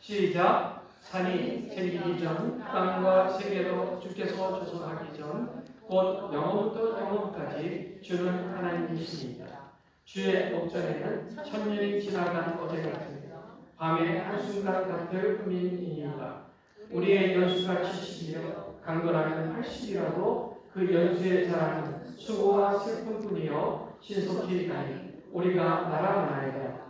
시작. 산이 생기기 전 땅과 세계도 주께서 조성하기 전 곧 영원부터 영원까지 주는 하나님이십니다. 주의 목전에는 천년이 지나간 어제 같습니다. 밤의 한순간 같을 뿐이니라. 우리의 연수가 70이며 강건하면 80이라도 그 연수의 자랑은 수고와 슬픔뿐이요 신속히 가니 우리가 말하나이다.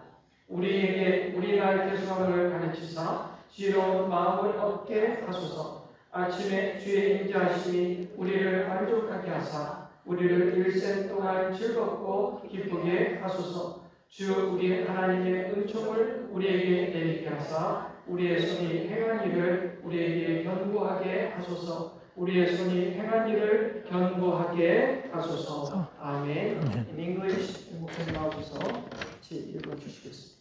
우리가 죄송함을 가르치사 지혜로운 마음을 얻게 하소서. 아침에 주의 인자하심이 우리를 만족하게 하사 우리를 일생 동안 즐겁고 기쁘게 하소서. 주 우리 하나님의 은총을 우리에게 내리게 하사 우리의 손이 행한 일을 우리에게 견고하게 하소서. 우리의 손이 행한 일을 견고하게 하소서. 아멘. In English, 목사님 나오셔서 같이 읽어주시겠습니다.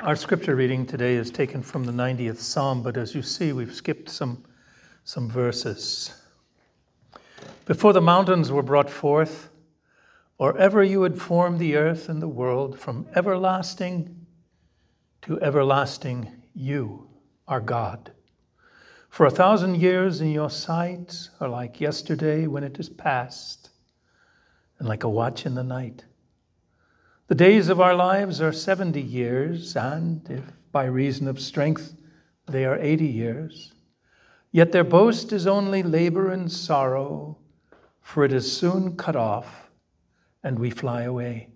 Our scripture reading today is taken from the 90th Psalm, but as you see, we've skipped some verses. Before the mountains were brought forth, or ever you had formed the earth and the world, from everlasting to everlasting, you are God. For 1,000 years in your sight are like yesterday when it is past, and like a watch in the night. The days of our lives are 70 years, and if by reason of strength they are 80 years, yet their boast is only labor and sorrow, for it is soon cut off, and we fly away.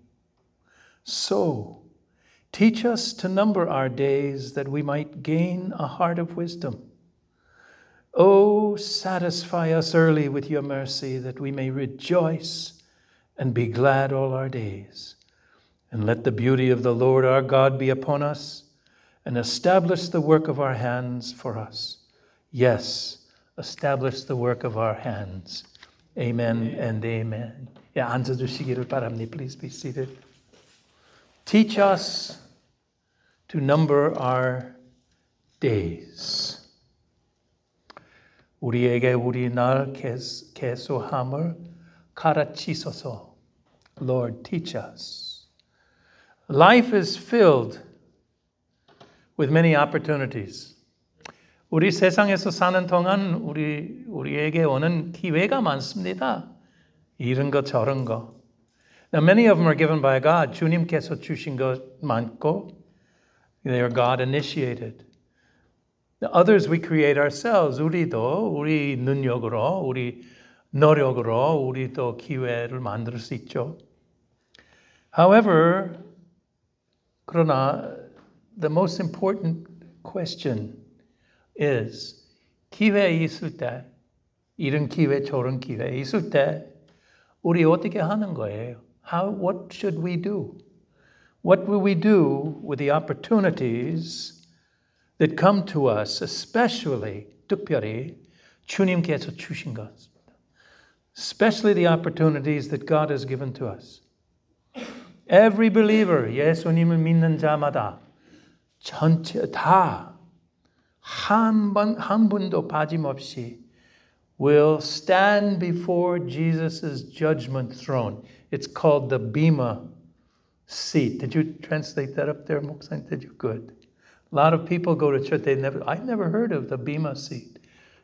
So, teach us to number our days, that we might gain a heart of wisdom. Oh, satisfy us early with your mercy, that we may rejoice and be glad all our days. And let the beauty of the Lord our God be upon us, and establish the work of our hands for us. Yes, establish the work of our hands. Amen and amen. 앉아주시기를 바랍니다. Please be seated. Teach us to number our days. 우리에게 우리 날 계수함을 가르치소서. Lord, teach us. Life is filled with many opportunities. 우리 세상에서 사는 동안 우리에게 오는 기회가 많습니다. 이런 거 저런 거. Now many of them are given by God. 주님께서 주신 것 많고 they are God initiated. The others we create ourselves. 우리도 우리 능력으로, 우리 노력으로 우리도 기회를 만들 수 있죠. However, 그러나 the most important question is 기회 있을 때, 이런 기회 저런 기회 있을 때 우리 어떻게 하는 거예요? What should we do? What will we do with the opportunities that come to us, especially, 특별히 주님께서 주신 것입니다. Especially the opportunities that God has given to us. Every believer, 예수님을 믿는 자마다 전체 다 한 분도 빠짐없이 will stand before Jesus' judgment throne. It's called the Bema seat. Did you translate that up there, 목사님? Did you? Good. A lot of people go to church. I've never heard of the Bema seat.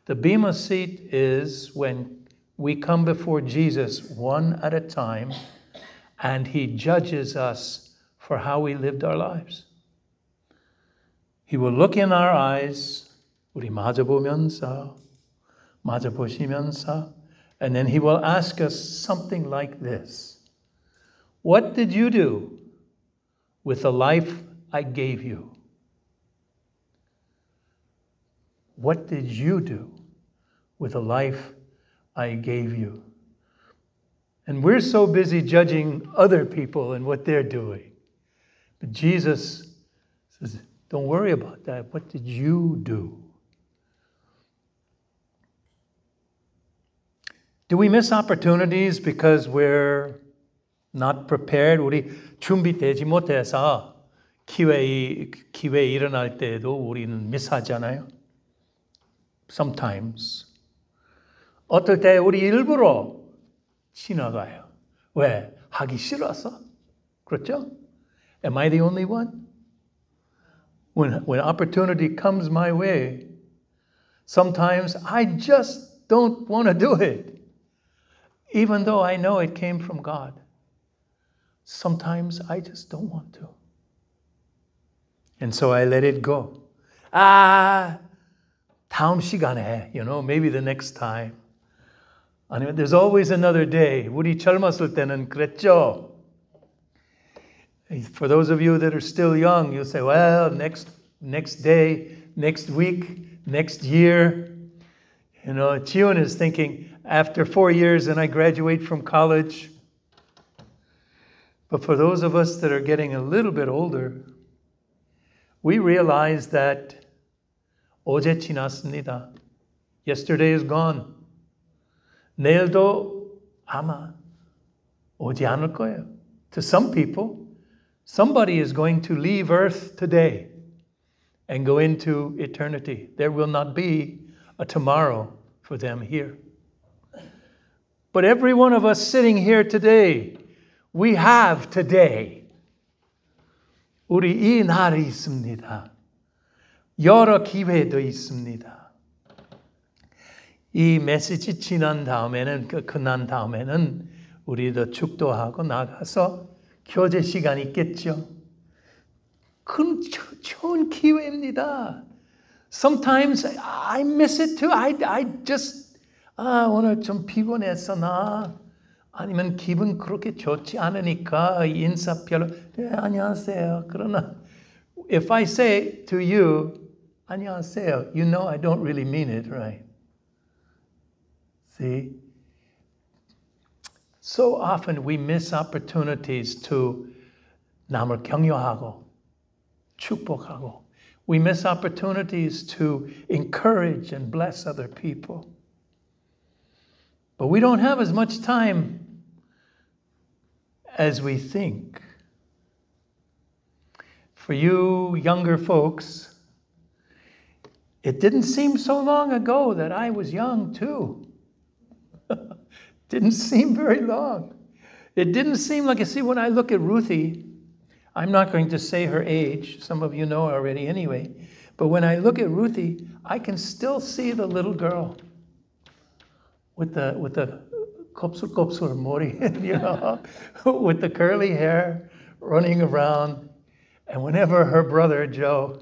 The Bema seat is when we come before Jesus one at a time, and he judges us for how we lived our lives. He will look in our eyes, 우리 마주보시면서, and then he will ask us something like this. What did you do with the life I gave you? What did you do with the life I gave you? And we're so busy judging other people and what they're doing. But Jesus says, don't worry about that. What did you do? Do we miss opportunities because we're not prepared? 우리 준비되지 못해서 기회 일어날 때에도 우리는 미스하잖아요. Sometimes. 어떨 때 우리 일부러 지나가요. 왜? 하기 싫어서. 그렇죠? Am I the only one? When opportunity comes my way, sometimes I just don't want to do it, even though I know it came from God. Sometimes I just don't want to. And so I let it go. 다음 시간에, maybe the next time. 아니면 there's always another day. 우리 젊었을 때는 그랬죠. For those of you that are still young, you'll say, well, next day, next week, next year. Jiun is thinking, after 4 years and I graduate from college. But for those of us that are getting a little bit older, we realize that 어제 지났습니다. Yesterday is gone. 내일도 아마 오지 않을 거예요. To some people, somebody is going to leave earth today and go into eternity. There will not be a tomorrow for them here. But every one of us sitting here today, we have today. 우리 이 날이 있습니다. 여러 기회도 있습니다. 이 메시지 지난 다음에는, 끝난 다음에는 우리도 축도하고 나가서 교제 시간이 있겠죠. 큰 좋은 기회입니다. Sometimes I miss it too. I just 오늘 좀 피곤해서 나 아니면 기분 그렇게 좋지 않으니까 인사 별로 안녕하세요. 그러나 if I say to you 안녕하세요, you know I don't really mean it, right? See? So often we miss opportunities to 남을 격려하고 축복하고. We miss opportunities to encourage and bless other people. But we don't have as much time as we think. For you younger folks, it didn't seem so long ago that I was young too. Didn't seem very long. It didn't seem like, when I look at Ruthie, I'm not going to say her age. Some of you know already anyway. But when I look at Ruthie, I can still see the little girl with the kopsul mori, with the curly hair running around. And whenever her brother Joe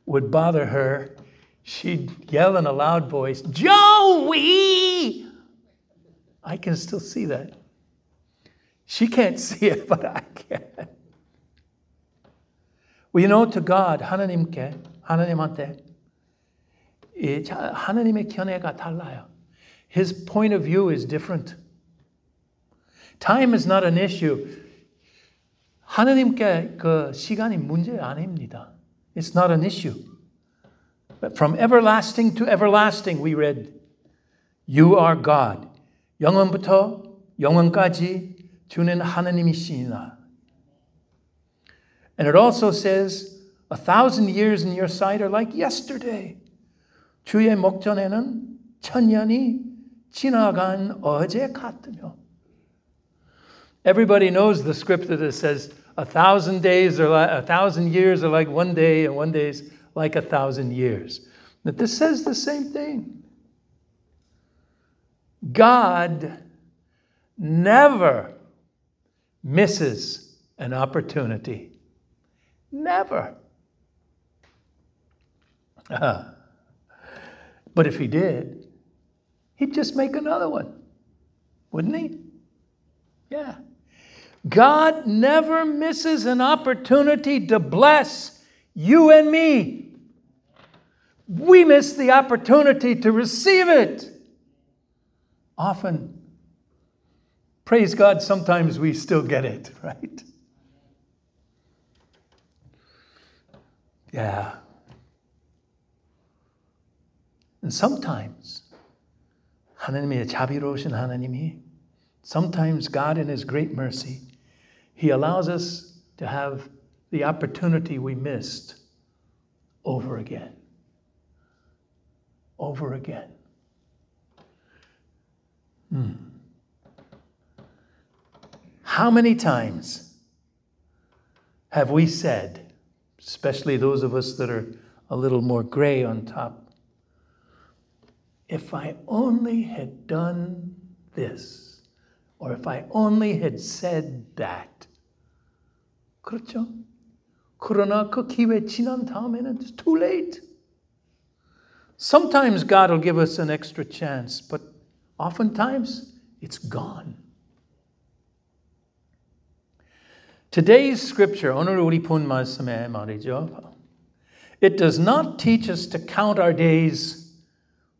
would bother her, she'd yell in a loud voice, Joey! I can still see that. She can't see it, but I can. Well, to God, 하나님한테 하나님의 견해가 달라요. His point of view is different. Time is not an issue. 하나님께 그 시간이 문제 아닙니다. It's not an issue. But from everlasting to everlasting, we read, You are God. 영원부터 영원까지 주는 하나님이시니라. And it also says, 1,000 years in your sight are like yesterday. 주의 목전에는 1,000년이 지나간 어제 같으며. Everybody knows the scripture that says 1,000 days or 1,000 years are like one day, and one day is like 1,000 years. But this says the same thing. God never misses an opportunity. Never. But if he did, he'd just make another one, wouldn't he? Yeah. God never misses an opportunity to bless you and me. We miss the opportunity to receive it. Often, praise God, sometimes we still get it, right? Yeah. And sometimes, 하나님의 자비로우신 하나님이, sometimes God in His great mercy, He allows us to have the opportunity we missed over again. Over again. How many times have we said, especially those of us that are a little more gray on top, if I only had done this, or if I only had said that. 그렇죠? 그러나 그 기회 지난 다음에는 it's too late. Sometimes God will give us an extra chance, but oftentimes it's gone. Today's scripture, 오늘 우리 본 말씀에 말이죠. It does not teach us to count our days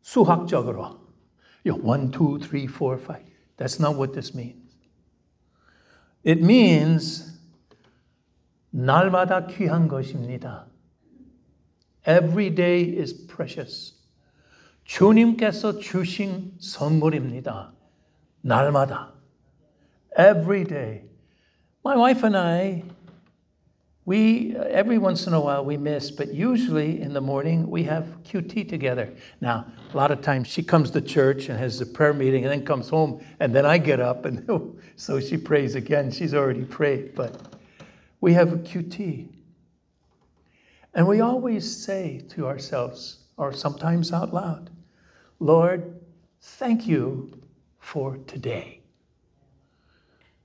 수학적으로. 1, 2, 3, 4, 5. That's not what this means. It means 날마다 귀한 것입니다. Every day is precious. 주님께서 주신 선물입니다. 날마다. Every day. My wife and I, every once in a while we miss, but usually in the morning we have QT together. Now, a lot of times she comes to church and has the prayer meeting and then comes home and then I get up and so she prays again. She's already prayed, but we have a QT. And we always say to ourselves, or sometimes out loud, Lord, thank you for today.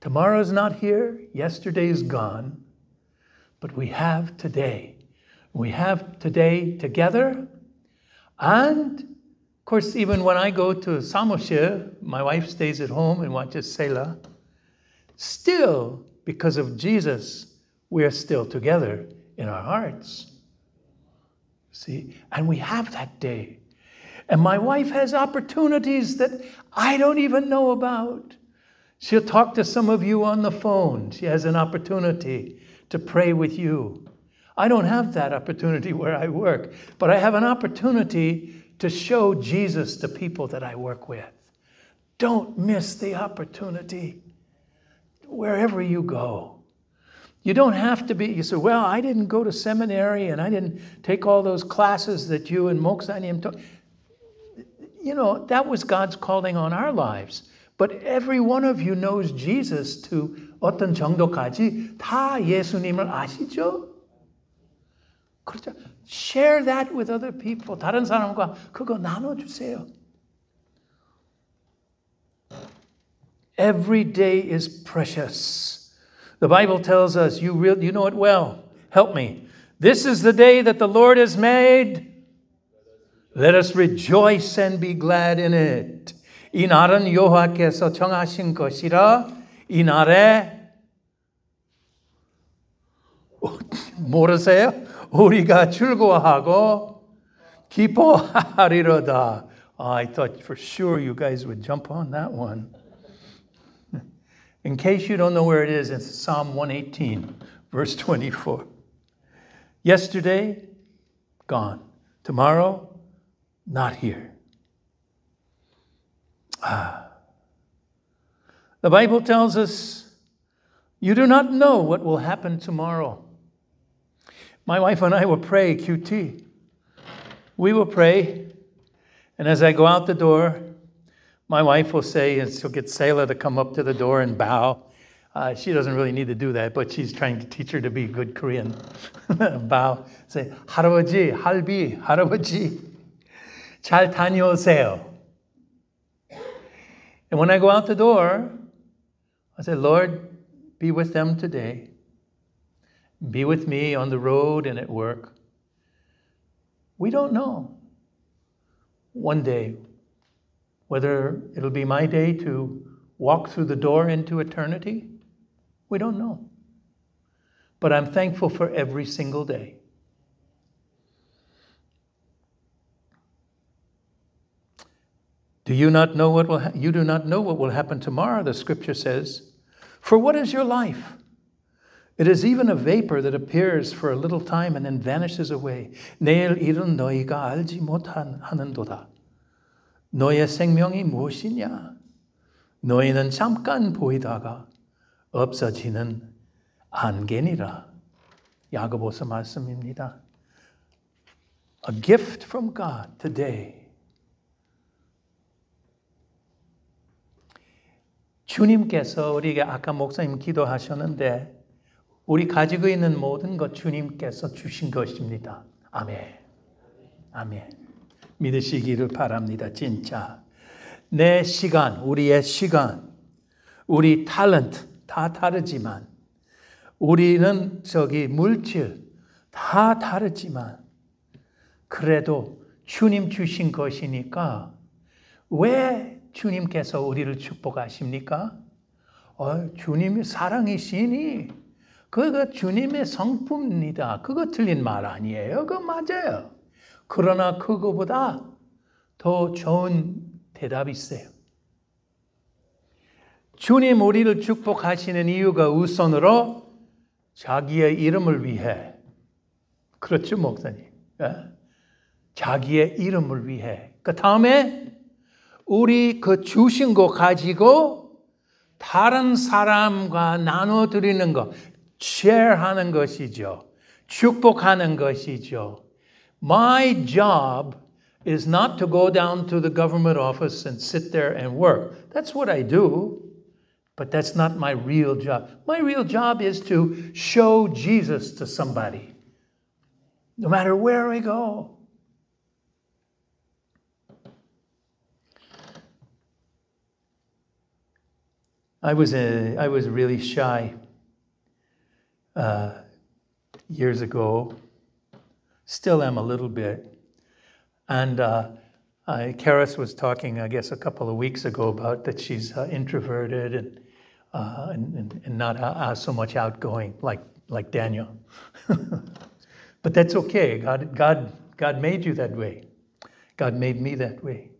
Tomorrow's not here, yesterday's gone, but we have today. We have today together. And, of course, even when I go to 사무실, my wife stays at home and watches Selah. Still, because of Jesus, we are still together in our hearts. See? And we have that day. And my wife has opportunities that I don't even know about. She'll talk to some of you on the phone. She has an opportunity to pray with you. I don't have that opportunity where I work, but I have an opportunity to show Jesus to people that I work with. Don't miss the opportunity wherever you go. You don't have to be, you say, well, I didn't go to seminary and I didn't take all those classes that you and 목사님 took. You know, that was God's calling on our lives. But every one of you knows Jesus to 어떤 정도까지 다 예수님을 아시죠? 그렇죠? Share that with other people. 다른 사람과 그거 나눠주세요. Every day is precious. The Bible tells us, you know it well. Help me. This is the day that the Lord has made. Let us rejoice and be glad in it. 이 날은 여호와께서 정하신 것이라 이 날에 모르세요? 우리가 즐거워하고 기뻐하리로다. I thought for sure you guys would jump on that one. In case you don't know where it is, it's Psalm 118, verse 24. Yesterday, gone. Tomorrow, not here. The Bible tells us, you do not know what will happen tomorrow. My wife and I will pray QT. We will pray, and as I go out the door, my wife will say, and she'll get Selah to come up to the door and bow. She doesn't really need to do that, but she's trying to teach her to be good Korean. Bow. Say, 할아버지, 할비, 할아버지, 잘 다녀오세요. And when I go out the door, I say, Lord, be with them today. Be with me on the road and at work. We don't know one day whether it'll be my day to walk through the door into eternity. We don't know. But I'm thankful for every single day. You do not know what will happen tomorrow, the scripture says. For what is your life? It is even a vapor that appears for a little time and then vanishes away. 내일 일은 너희가 알지 못하는도다. 너의 생명이 무엇이냐? 너희는 잠깐 보이다가 없어지는 안개니라. 야고보서 말씀입니다. A gift from God today. 주님께서 우리에게 아까 목사님 기도하셨는데 우리 가지고 있는 모든 것 주님께서 주신 것입니다. 아멘. 아멘. 믿으시기를 바랍니다. 진짜. 내 시간, 우리의 시간, 우리 탤런트 다 다르지만 우리는 물질 다 다르지만 그래도 주님 주신 것이니까 왜 주님께서 우리를 축복하십니까? 주님의 사랑이시니 그거 주님의 성품입니다. 그거 틀린 말 아니에요. 그거 맞아요. 그러나 그거보다 더 좋은 대답이 있어요. 주님 우리를 축복하시는 이유가 우선으로 자기의 이름을 위해. 그렇죠, 목사님? 자기의 이름을 위해. 그 다음에 우리 그 주신 거 가지고 다른 사람과 나눠드리는 거, share하는 것이죠. 축복하는 것이죠. My job is not to go down to the government office and sit there and work. That's what I do, but that's not my real job. My real job is to show Jesus to somebody, no matter where I go. I was really shy years ago. Still am a little bit. And Karis was talking, I guess, a couple of weeks ago about that she's introverted and not so much outgoing like Daniel. But that's okay. God made you that way. God made me that way.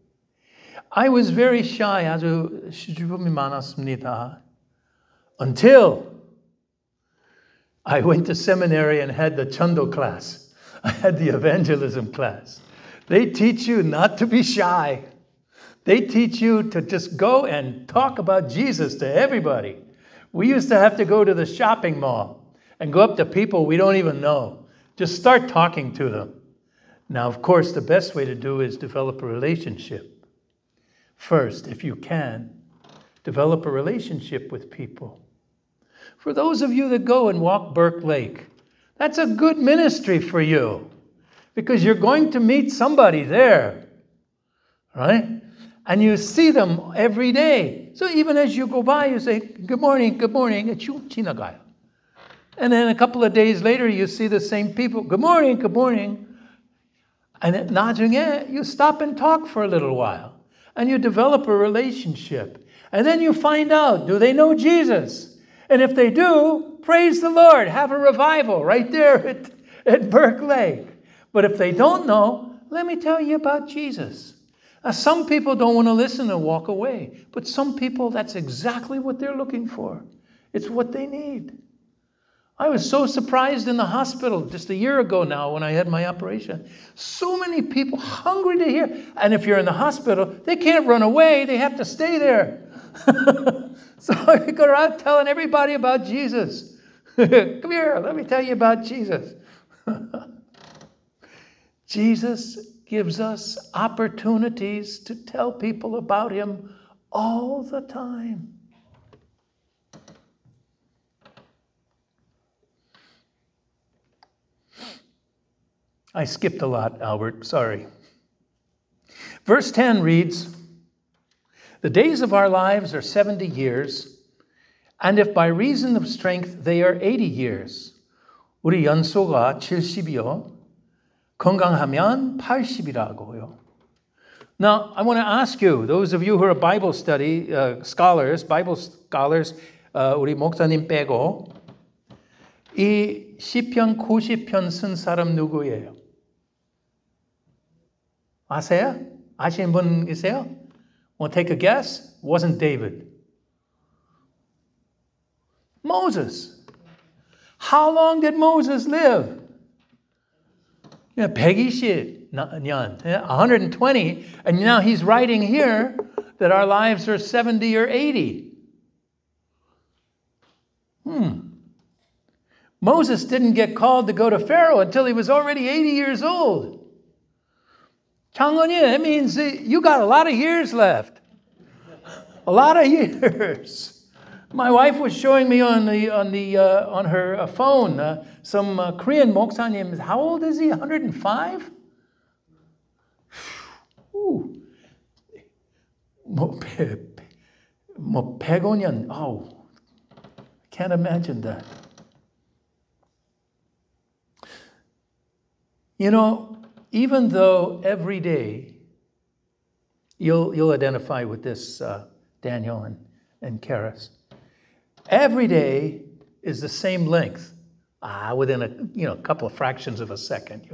I was very shy. 아주 수줍음이 많았습니다. Until I went to seminary and had the Chando class. I had the evangelism class. They teach you not to be shy. They teach you to just go and talk about Jesus to everybody. We used to have to go to the shopping mall and go up to people we don't even know. Just start talking to them. Now, of course, the best way to do is develop a relationship. First, if you can, develop a relationship with people. For those of you that go and walk Burke Lake, that's a good ministry for you because you're going to meet somebody there, right? And you see them every day. So even as you go by, you say, good morning, and 지나가요. And then a couple of days later, you see the same people, good morning. And then 나중에, you stop and talk for a little while. And you develop a relationship. And then you find out, do they know Jesus? And if they do, praise the Lord. Have a revival right there at Burke Lake. But if they don't know, let me tell you about Jesus. Some people don't want to listen and walk away. But some people, that's exactly what they're looking for. It's what they need. I was so surprised in the hospital just a year ago now when I had my operation. So many people hungry to hear. And if you're in the hospital, they can't run away. They have to stay there. So you go around telling everybody about Jesus. Come here, let me tell you about Jesus. Jesus gives us opportunities to tell people about him all the time. I skipped a lot, Albert, sorry. Verse 10 reads, the days of our lives are 70 years, and if by reason of strength they are 80 years, 우리 연소가 70이요, 건강하면 80이라고요. Now, I want to ask you, those of you who are Bible study scholars, 우리 목사님 빼고, 이 시편 90편 쓴 사람 누구예요? 아세요? 아시는 분 계세요? Want to take a guess? Wasn't David. Moses. How long did Moses live? 120년, 120. And now he's writing here that our lives are 70 or 80. Moses didn't get called to go to Pharaoh until he was already 80 years old. 장원이, that means you got a lot of years left. A lot of years. My wife was showing me on her phone some Korean 목사님. How old is he? 105? Ooh. 105년. Oh, I can't imagine that. You know, even though every day, you'll identify with this, Daniel and Karis. Every day is the same length, within a couple of fractions of a second.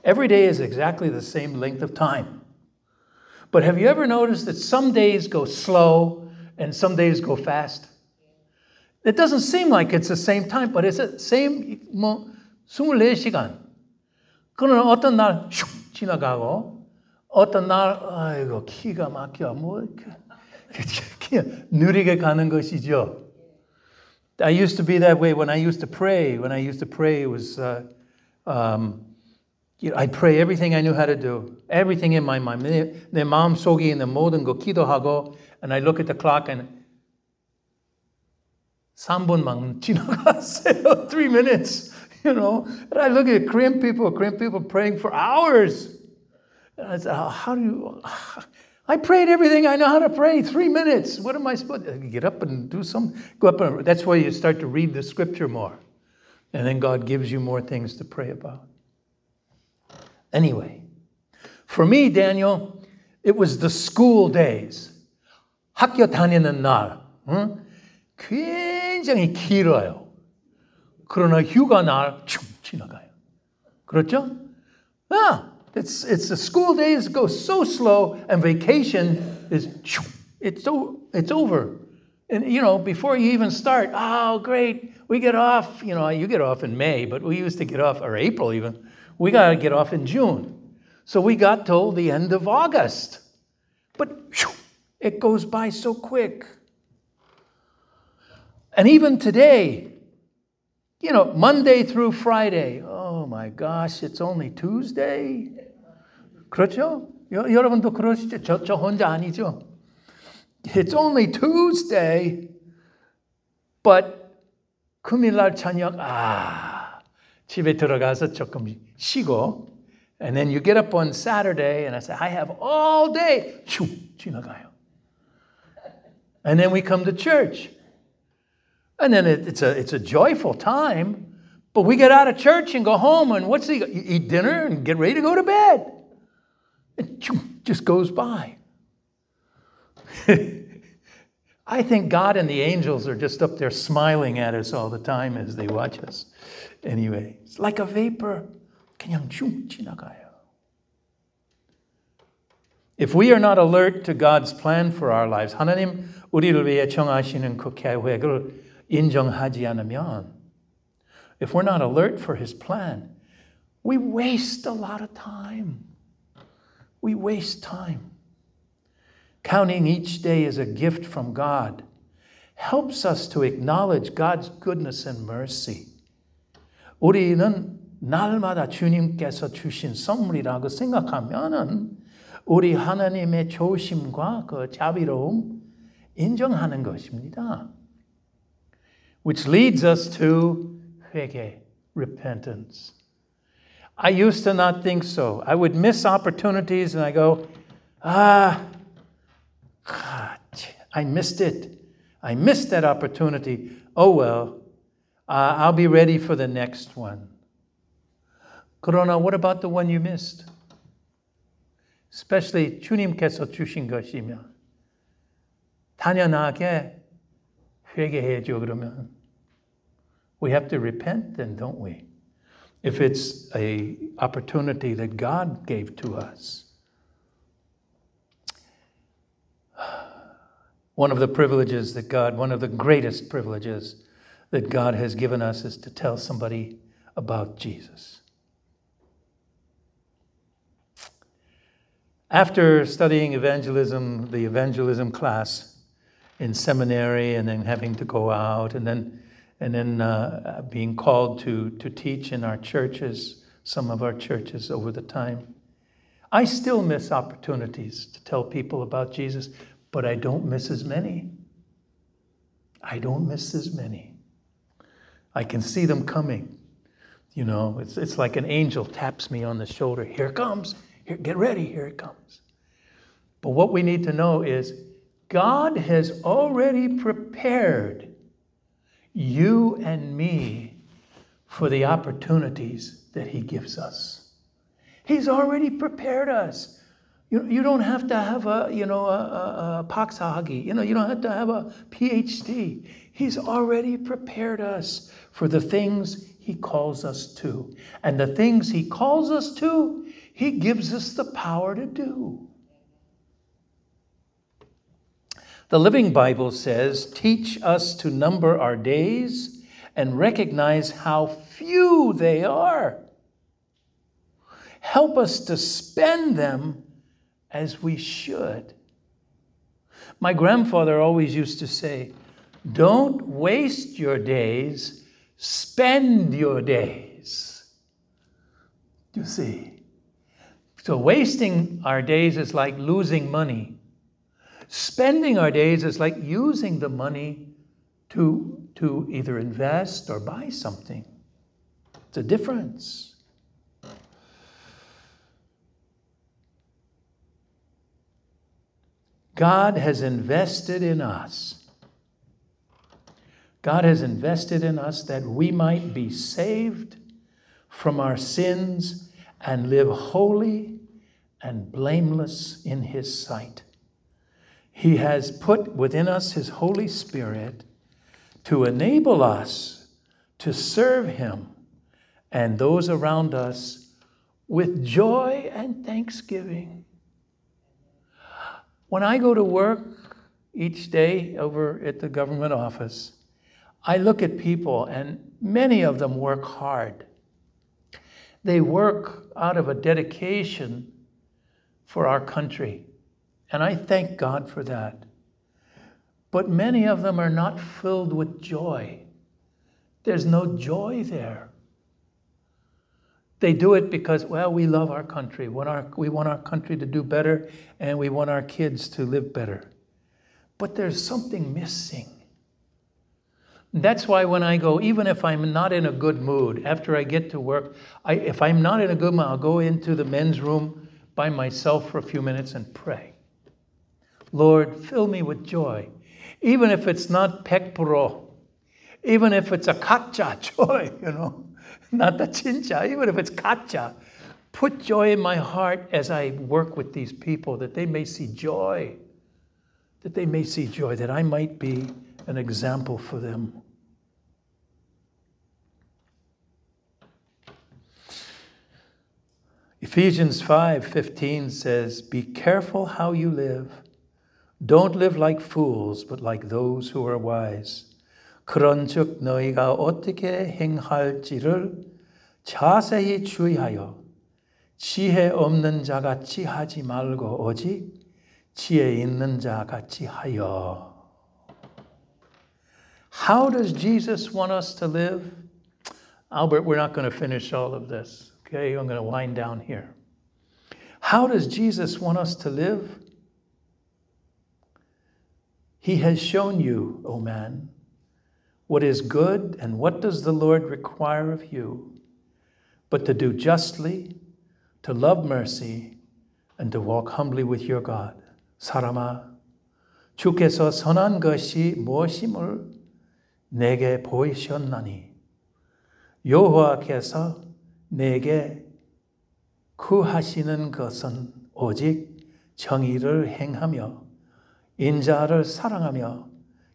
Every day is exactly the same length of time. But have you ever noticed that some days go slow and some days go fast? It doesn't seem like it's the same time, but it's the same 24시간. 그러나 어떤 날 슉 지나가고 어떤 날 아이고 기가 막혀 그냥 느리게 가는 것이죠. I used to be that way when I used to pray. When I used to pray, it was I'd pray everything I knew how to do, everything in my mind. 내 마음속에 있는 모든 거 기도하고, and I look at the clock and 3분만 지나갔어요. 3 minutes. And I look at Korean people praying for hours. And I said, how do you... I prayed everything I know how to pray, 3 minutes. What am I supposed to... Get up and do something? Go up and... That's why you start to read the scripture more. And then God gives you more things to pray about. Anyway, for me, Daniel, it was the school days. 학교 다니는 날. 굉장히 길어요. 그러나 휴가 날 쭉 지나가요. 그렇죠? It's the school days go so slow, and vacation is it's over. And before you even start, oh great, we get off. You get off in May, but we used to get off, or April even. We got to get off in June. So we got till the end of August. But it goes by so quick. And even today, Monday through Friday. Oh my gosh, it's only Tuesday. 그렇죠? 여러분도 그러시죠? 저 혼자 아니죠? It's only Tuesday. But 금요일날 저녁, 집에 들어가서 조금 쉬고. And then you get up on Saturday and I say, I have all day. 지나가요. And then we come to church. And then it's a joyful time, but we get out of church and go home, and you eat dinner and get ready to go to bed. It just goes by. I think God and the angels are just up there smiling at us all the time as they watch us. Anyway, it's like a vapor. 그냥 지나가요. If we are not alert to God's plan for our lives, 하나님 우리를 위해 정하시는 그 계획을 인정하지 않으면, if we're not alert for His plan, we waste a lot of time. We waste time. Counting each day as a gift from God helps us to acknowledge God's goodness and mercy. 우리는 날마다 주님께서 주신 선물이라고 생각하면은 우리 하나님의 조심과 그 자비로움 인정하는 것입니다. Which leads us to 회개, repentance. I used to not think so. I would miss opportunities and I go, I missed it. I missed that opportunity. Oh well, I'll be ready for the next one. 그러나 what about the one you missed? Especially 주님께서 주신 것이면 당연하게 회개해줘 그러면 we have to repent then, don't we? If it's an opportunity that God gave to us. One of the greatest privileges that God has given us is to tell somebody about Jesus. After studying evangelism, the evangelism class in seminary, and then having to go out, and then being called to teach in our churches, some of our churches over the time, I still miss opportunities to tell people about Jesus, but I don't miss as many. I don't miss as many. I can see them coming. You know, it's like an angel taps me on the shoulder. Here it comes. Here, get ready. Here it comes. But what we need to know is God has already prepared you and me for the opportunities that he gives us. He's already prepared us. You don't have to have a paksahagi. You don't have to have a PhD. He's already prepared us for the things he calls us to. And the things he calls us to, he gives us the power to do. The Living Bible says, teach us to number our days and recognize how few they are. Help us to spend them as we should. My grandfather always used to say, don't waste your days, spend your days. You see? So wasting our days is like losing money. Spending our days is like using the money to either invest or buy something. It's a difference. God has invested in us. God has invested in us that we might be saved from our sins and live holy and blameless in his sight. He has put within us his Holy Spirit to enable us to serve him and those around us with joy and thanksgiving. When I go to work each day over at the government office, I look at people, and many of them work hard. They work out of a dedication for our country, and I thank God for that. But many of them are not filled with joy. There's no joy there. They do it because, well, we love our country. We want our country to do better, and we want our kids to live better. But there's something missing. That's why when I go, even if I'm not in a good mood, after I get to work, if I'm not in a good mood, I'll go into the men's room by myself for a few minutes and pray. Lord, fill me with joy. Even if it's not pekpuro, even if it's a kacha joy, not the chincha, even if it's kacha, put joy in my heart as I work with these people, that they may see joy, that I might be an example for them. Ephesians 5:15 says, be careful how you live. Don't live like fools, but like those who are wise. 그런즉 너희가 어떻게 행할지를 자세히 주의하여 지혜 없는 자같이 하지 말고 오직 지혜 있는 자같이 하여. How does Jesus want us to live? Albert, we're not going to finish all of this. Okay, I'm going to wind down here. How does Jesus want us to live? He has shown you, O man, what is good and what does the Lord require of you, but to do justly, to love mercy, and to walk humbly with your God. 사람아, 주께서 선한 것이 무엇임을 내게 보이셨나니 여호와께서 내게 구하시는 것은 오직 정의를 행하며 인자를 사랑하며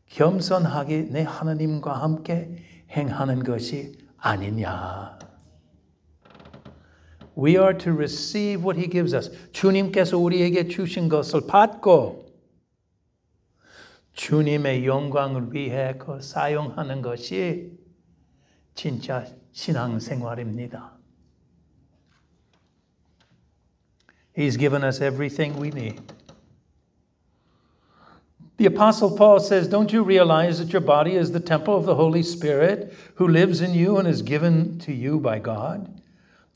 겸손하게 내 하나님과 함께 행하는 것이 아니냐. We are to receive what he gives us. 주님께서 우리에게 주신 것을 받고 주님의 영광을 위해 그 사용하는 것이 진짜 신앙생활입니다. He's given us everything we need. The Apostle Paul says, don't you realize that your body is the temple of the Holy Spirit who lives in you and is given to you by God?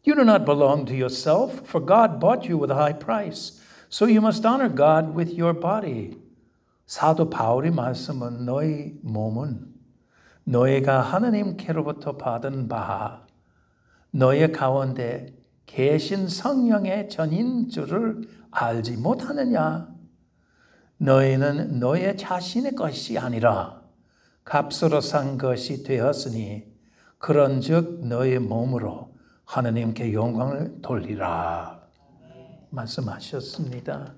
You do not belong to yourself, for God bought you with a high price. So you must honor God with your body. 사도 바울이 말씀은 너희 몸은 너희가 하나님께로부터 받은 바 너희 가운데 계신 성령의 전인 줄을 알지 못하느냐? 너희는 너희 자신의 것이 아니라 값으로 산 것이 되었으니 그런즉 너희 몸으로 하나님께 영광을 돌리라 말씀하셨습니다.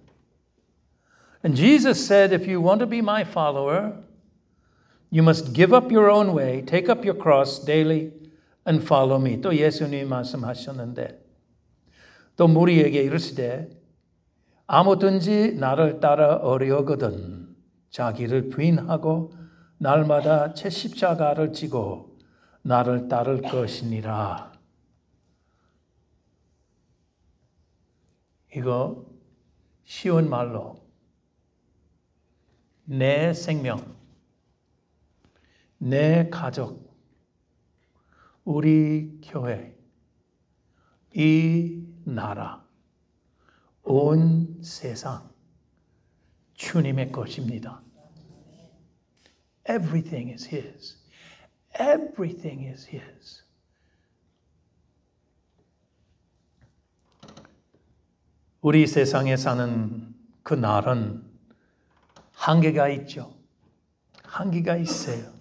And Jesus said, if you want to be my follower, you must give up your own way, take up your cross daily and follow me. 또 예수님이 말씀하셨는데 또 무리에게 이르시되 아무든지 나를 따라 어려거든 자기를 부인하고 날마다 제 십자가를 지고 나를 따를 것이니라. 이거 쉬운 말로 내 생명, 내 가족, 우리 교회, 이 나라, 온 세상 주님의 것입니다. Everything is His. Everything is His. 우리 세상에 사는 그 날은 한계가 있죠. 한계가 있어요.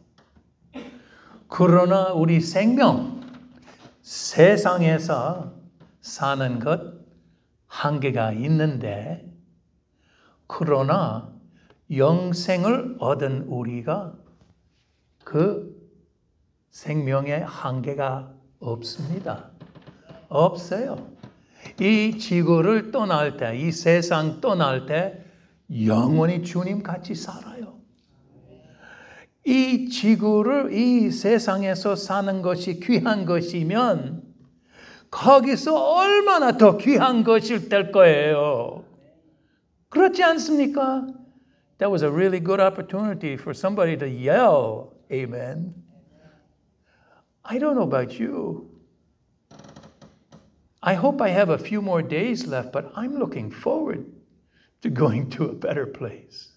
그러나 우리 생명, 세상에서 사는 것 한계가 있는데 그러나 영생을 얻은 우리가 그 생명의 한계가 없습니다. 없어요. 이 지구를 떠날 때, 이 세상 떠날 때 영원히 주님 같이 살아요. 이 지구를 이 세상에서 사는 것이 귀한 것이면 거기서 얼마나 더 귀한 것일 될 거예요. 그렇지 않습니까? That was a really good opportunity for somebody to yell, amen. I don't know about you. I hope I have a few more days left, but I'm looking forward to going to a better place.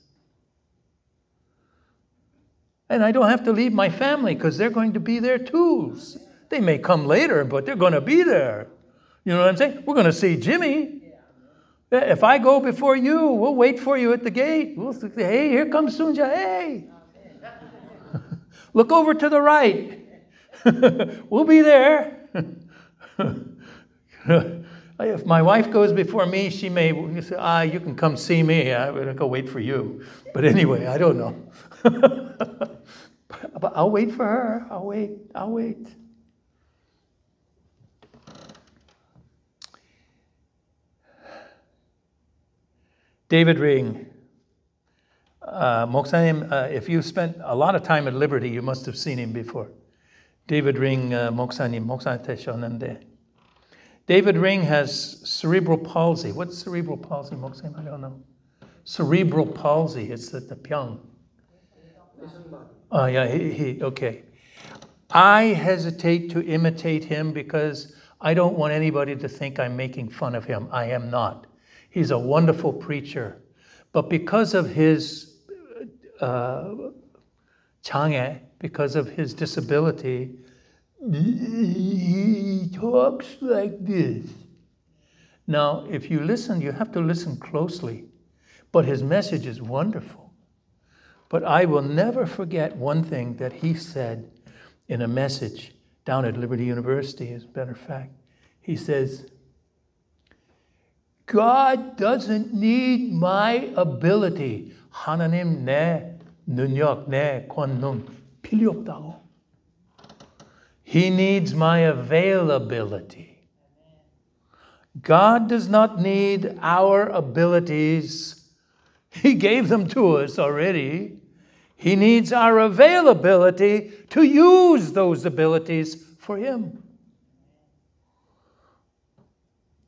And I don't have to leave my family because they're going to be there too. They may come later, but they're going to be there. You know what I'm saying? We're going to see Jimmy. If I go before you, we'll wait for you at the gate. We'll say, hey, here comes Sunja. Hey. Look over to the right. We'll be there. If my wife goes before me, she may say, you can come see me. I'm going to go wait for you. But anyway, I don't know. But I'll wait for her. I'll wait. David Ring, 목사님, if you spent a lot of time at Liberty, you must have seen him before. David Ring 목사님 되셨는데. David Ring has cerebral palsy. What's cerebral palsy, 목사님? I don't know. Cerebral palsy, it's the 병. Oh, yeah, okay. I hesitate to imitate him because I don't want anybody to think I'm making fun of him. I am not. He's a wonderful preacher. But because of his 장애, because of his disability, he talks like this. Now, if you listen, you have to listen closely. But his message is wonderful. But I will never forget one thing that he said in a message down at Liberty University, as a matter of fact. He says, God doesn't need my ability. 하나님 내 능력, 내 권능 필요 없다고. He needs my availability. God does not need our abilities. He gave them to us already. He needs our availability to use those abilities for Him.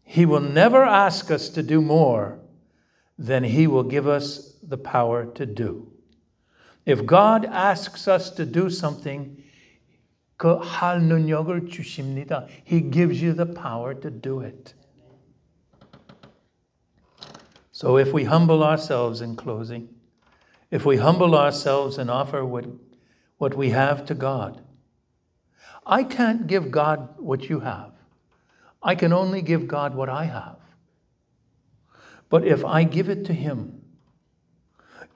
He will never ask us to do more than He will give us the power to do. If God asks us to do something, 그 할 능력을 주십니다. He gives you the power to do it. So if we humble ourselves in closing, if we humble ourselves and offer what we have to God. I can't give God what you have. I can only give God what I have. But if I give it to him,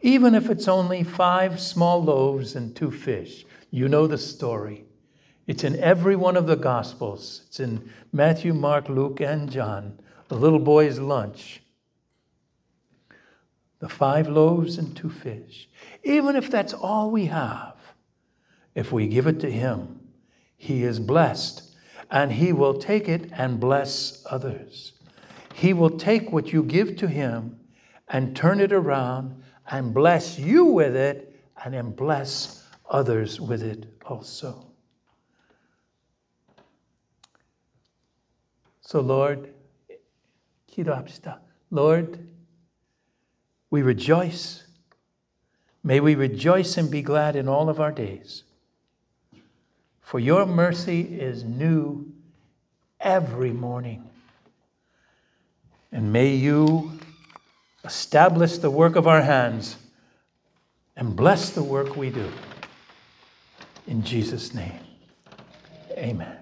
even if it's only 5 small loaves and 2 fish, you know the story. It's in every one of the Gospels. It's in Matthew, Mark, Luke, and John. The little boy's lunch. The 5 loaves and 2 fish. Even if that's all we have, if we give it to him, he is blessed, and he will take it and bless others. He will take what you give to him and turn it around and bless you with it, and then bless others with it also. So Lord, we rejoice. May we rejoice and be glad in all of our days. For your mercy is new every morning. And may you establish the work of our hands and bless the work we do. In Jesus' name, amen.